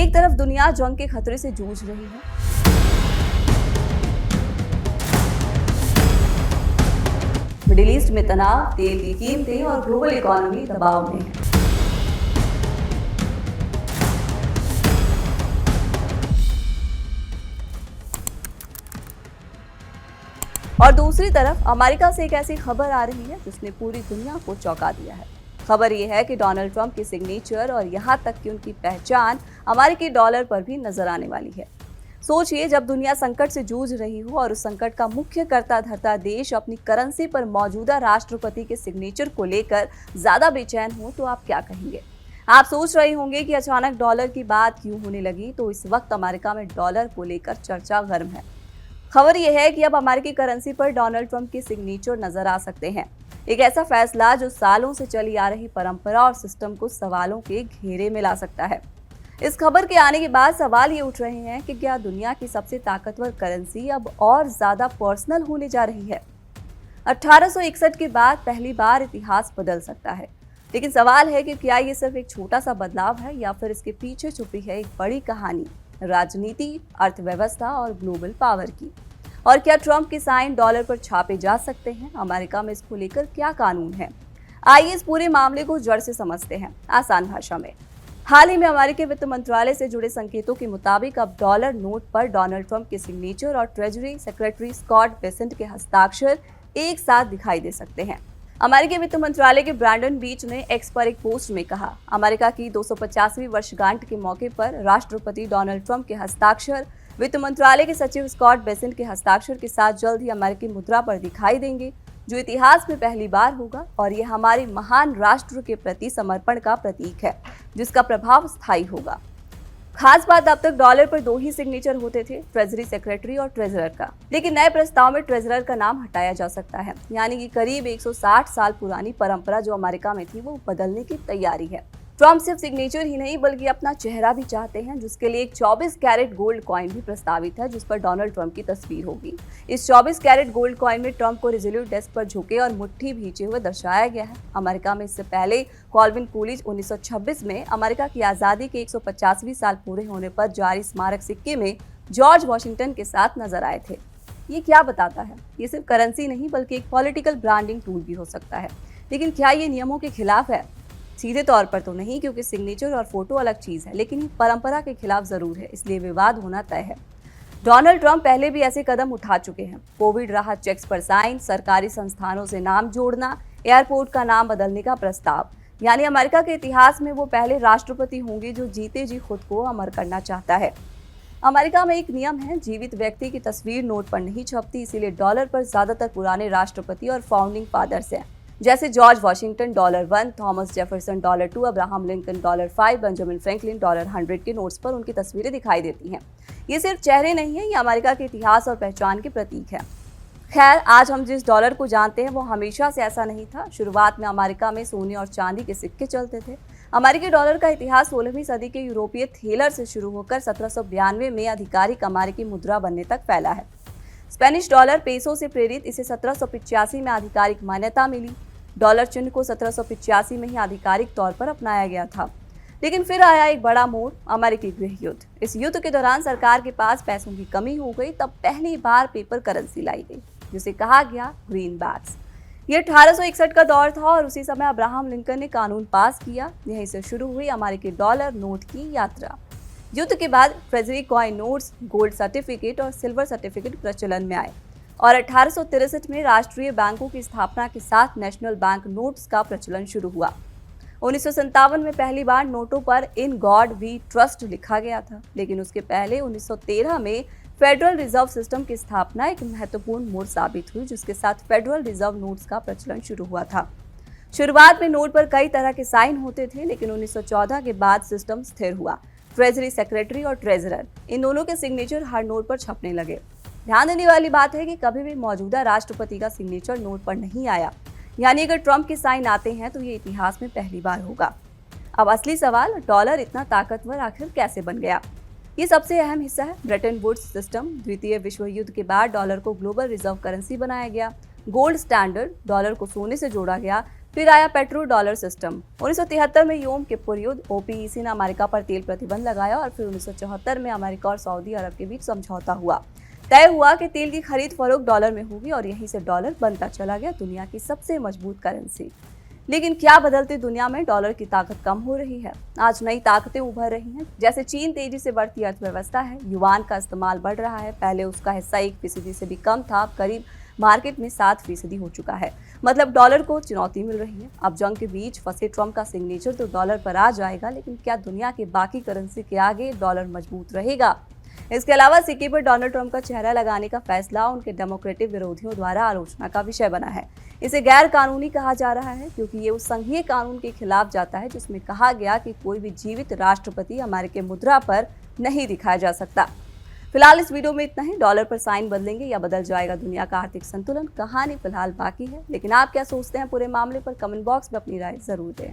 एक तरफ दुनिया जंग के खतरे से जूझ रही है, मिडिल ईस्ट में तनाव, तेल की कीमतें और ग्लोबल इकोनॉमी दबाव में है। और दूसरी तरफ अमेरिका से एक ऐसी खबर आ रही है जिसने पूरी दुनिया को चौंका दिया है। खबर यह है कि डोनाल्ड ट्रंप की सिग्नेचर और यहां तक कि उनकी पहचान अमेरिकी डॉलर पर भी नजर आने वाली है। सोचिए, जब दुनिया संकट से जूझ रही हो और उस संकट का मुख्य कर्ता धर्ता देश अपनी करेंसी पर मौजूदा राष्ट्रपति के सिग्नेचर को लेकर ज्यादा बेचैन हो, तो आप क्या कहेंगे? आप सोच रहे होंगे कि अचानक डॉलर की बात क्यों होने लगी। तो इस वक्त अमेरिका में डॉलर को लेकर चर्चा गर्म है। खबर यह है कि अब अमेरिकी करेंसी पर डोनाल्ड ट्रंप के सिग्नेचर नजर आ सकते हैं। एक ऐसा फैसला जो सालों से चली आ रही परंपरा और सिस्टम को सवालों के घेरे में ला सकता है। इस खबर के आने के बाद सवाल ये उठ रहे हैं कि क्या दुनिया की सबसे ताकतवर करेंसी अब और ज्यादा पर्सनल होने जा रही है? 1861 के बाद पहली बार इतिहास बदल सकता है, लेकिन सवाल है कि क्या ये सिर्फ एक छोटा सा बदलाव है या फिर इसके पीछे छुपी है एक बड़ी कहानी, राजनीति, अर्थव्यवस्था और ग्लोबल पावर की। और क्या ट्रंप के साइन डॉलर पर छापे जा सकते हैं? अमेरिका में इसको लेकर क्या कानून है? आइए इस पूरे मामले को जड़ से समझते हैं आसान भाषा में। हाल ही में अमेरिकी वित्त मंत्रालय से जुड़े संकेतों के मुताबिक अब डॉलर नोट पर डोनाल्ड ट्रंप के सिग्नेचर और ट्रेजरी सेक्रेटरी स्कॉट बेसेंट के हस्ताक्षर एक साथ दिखाई दे सकते हैं। अमेरिकी वित्त मंत्रालय के ब्रैंडन बीच ने एक्स पर एक पोस्ट में कहा, अमेरिका की 250वीं वर्षगांठ के मौके पर राष्ट्रपति डोनाल्ड ट्रंप के हस्ताक्षर वित्त मंत्रालय के सचिव स्कॉट बेसेंट के हस्ताक्षर के साथ जल्द ही अमेरिकी मुद्रा पर दिखाई देंगे, जो इतिहास में पहली बार होगा। और यह हमारे महान राष्ट्र के प्रति समर्पण का प्रतीक है, जिसका प्रभाव स्थायी होगा। खास बात, अब तक डॉलर पर 2 ही सिग्नेचर होते थे, ट्रेजरी सेक्रेटरी और ट्रेजरर का। लेकिन नए प्रस्ताव में ट्रेजरर का नाम हटाया जा सकता है, यानी कि करीब 160 साल पुरानी परंपरा जो अमेरिका में थी वो बदलने की तैयारी है। ट्रंप सिर्फ सिग्नेचर ही नहीं बल्कि अपना चेहरा भी चाहते हैं, जिसके लिए एक 24 कैरेट गोल्ड कॉइन भी प्रस्तावित है, जिस पर डोनाल्ड ट्रंप की तस्वीर होगी। इस 24 कैरेट गोल्ड कॉइन में ट्रंप को रिजोल्यूट डेस्क पर झुके और मुट्ठी भींचे हुए दर्शाया गया है। अमेरिका में इससे पहले कॉल्विन कूलिज 1926 में अमेरिका की आजादी के 150वीं साल पूरे होने पर जारी स्मारक सिक्के में जॉर्ज वॉशिंगटन के साथ नजर आए थे। ये क्या बताता है? ये सिर्फ करेंसी नहीं बल्कि एक पॉलिटिकल ब्रांडिंग टूल भी हो सकता है। लेकिन क्या ये नियमों के खिलाफ है? सीधे तौर पर तो नहीं, क्योंकि सिग्नेचर और फोटो अलग चीज है, लेकिन परंपरा के खिलाफ जरूर है, इसलिए विवाद होना तय है। डोनाल्ड ट्रंप पहले भी ऐसे कदम उठा चुके हैं। कोविड राहत चेक्स पर साइन, सरकारी संस्थानों से नाम जोड़ना, एयरपोर्ट का नाम बदलने का प्रस्ताव। यानी अमेरिका के इतिहास में वो पहले राष्ट्रपति होंगे जो जीते जी खुद को अमर करना चाहता है। अमेरिका में एक नियम है, जीवित व्यक्ति की तस्वीर नोट पर नहीं छपती, इसीलिए डॉलर पर ज्यादातर पुराने राष्ट्रपति और फाउंडिंग फादर्स हैं, जैसे George Washington $1, Thomas Jefferson $2, Abraham Lincoln $5, Benjamin Franklin $100 के नोट्स पर उनकी तस्वीरें दिखाई देती हैं। ये सिर्फ चेहरे नहीं है, ये अमेरिका के इतिहास और पहचान के प्रतीक है। खैर, आज हम जिस डॉलर को जानते हैं वो हमेशा से ऐसा नहीं था। शुरुआत में अमेरिका में सोने और चांदी के सिक्के चलते थे। अमेरिकी डॉलर का इतिहास 16वीं सदी के यूरोपीय थेलर से शुरू होकर 1792 में आधिकारिक अमेरिकी मुद्रा बनने तक फैला है। स्पेनिश डॉलर पेसो से प्रेरित इसे 1785 में आधिकारिक मान्यता मिली। डॉलर चिन्ह को 1785 में ही आधिकारिक तौर पर अपनाया गया था। लेकिन फिर आया एक बड़ा मोड़, अमेरिकी गृह युद्ध। इस युद्ध के दौरान सरकार के पास पैसों की कमी हो गई, तब पहली बार पेपर करेंसी लाई गई, जिसे कहा गया ग्रीनबैक्स। ये 1861 का दौर था और उसी समय अब्राहम लिंकन ने कानून पास किया। यहीं से शुरू हुई अमेरिकी डॉलर नोट की यात्रा। युद्ध के बाद treasury coin notes, gold certificate और सिल्वर सर्टिफिकेट प्रचलन में आए और 1863 में राष्ट्रीय बैंकों की स्थापना के साथ नेशनल बैंक नोट्स का प्रचलन शुरू हुआ। 1957 में पहली बार नोटों पर इन गॉड वी ट्रस्ट लिखा गया था, लेकिन उसके पहले 1913 में फेडरल रिजर्व सिस्टम की स्थापना एक महत्वपूर्ण मोड़ साबित हुई, जिसके साथ फेडरल रिजर्व नोट्स का प्रचलन शुरू हुआ था। शुरुआत में नोट पर कई तरह के साइन होते थे, लेकिन 1914 के बाद सिस्टम स्थिर हुआ। ट्रेजरी सेक्रेटरी और ट्रेजरर, इन दोनों के सिग्नेचर हर नोट पर छपने लगे। ध्यान देने वाली बात है कि कभी भी मौजूदा राष्ट्रपति का सिग्नेचर नोट पर नहीं आया, यानी अगर ट्रंप के साइन आते हैं तो ये इतिहास में पहली बार होगा। अब असली सवाल, डॉलर इतना ताकतवर आखिर कैसे बन गया? ये सबसे अहम हिस्सा है ब्रेटन वुड्स सिस्टम। द्वितीय विश्व युद्ध के बाद डॉलर को ग्लोबल रिजर्व करेंसी बनाया गया। गोल्ड स्टैंडर्ड, डॉलर को सोने से जोड़ा गया। फिर आया पेट्रो डॉलर सिस्टम। 1973 में योम किप्पुर युद्ध, ओपीईसी ने अमेरिका पर तेल प्रतिबंध लगाया और फिर 1974 में अमेरिका और सऊदी अरब के बीच समझौता हुआ। तय हुआ कि तेल की खरीद फरोख्त डॉलर में होगी और यहीं से डॉलर बनता चला गया दुनिया की सबसे मजबूत करेंसी। लेकिन क्या बदलती दुनिया में डॉलर की ताकत कम हो रही है? आज नई ताकतें उभर रही हैं, जैसे चीन तेजी से बढ़ती अर्थव्यवस्था है, युआन का इस्तेमाल बढ़ रहा है। पहले उसका हिस्सा 1% से भी कम था, अब करीब मार्केट में 7% हो चुका है। मतलब डॉलर को चुनौती मिल रही है। अब जंग के बीच फंसे ट्रंप का सिग्नेचर तो डॉलर पर आ जाएगा, लेकिन क्या दुनिया के बाकी करेंसी के आगे डॉलर मजबूत रहेगा? इसके अलावा सिक्के पर डोनाल्ड ट्रंप का चेहरा लगाने का फैसला उनके डेमोक्रेटिक विरोधियों द्वारा आलोचना का विषय बना है। इसे गैर कानूनी कहा जा रहा है क्योंकि ये उस संघीय कानून के खिलाफ जाता है जिसमें कहा गया कि कोई भी जीवित राष्ट्रपति अमेरिकी मुद्रा पर नहीं दिखाया जा सकता। फिलहाल इस वीडियो में इतना ही। डॉलर पर साइन बदलेंगे या बदल जाएगा दुनिया का आर्थिक संतुलन? कहानी फिलहाल बाकी है, लेकिन आप क्या सोचते हैं पूरे मामले पर? कमेंट बॉक्स में अपनी राय जरूर दें।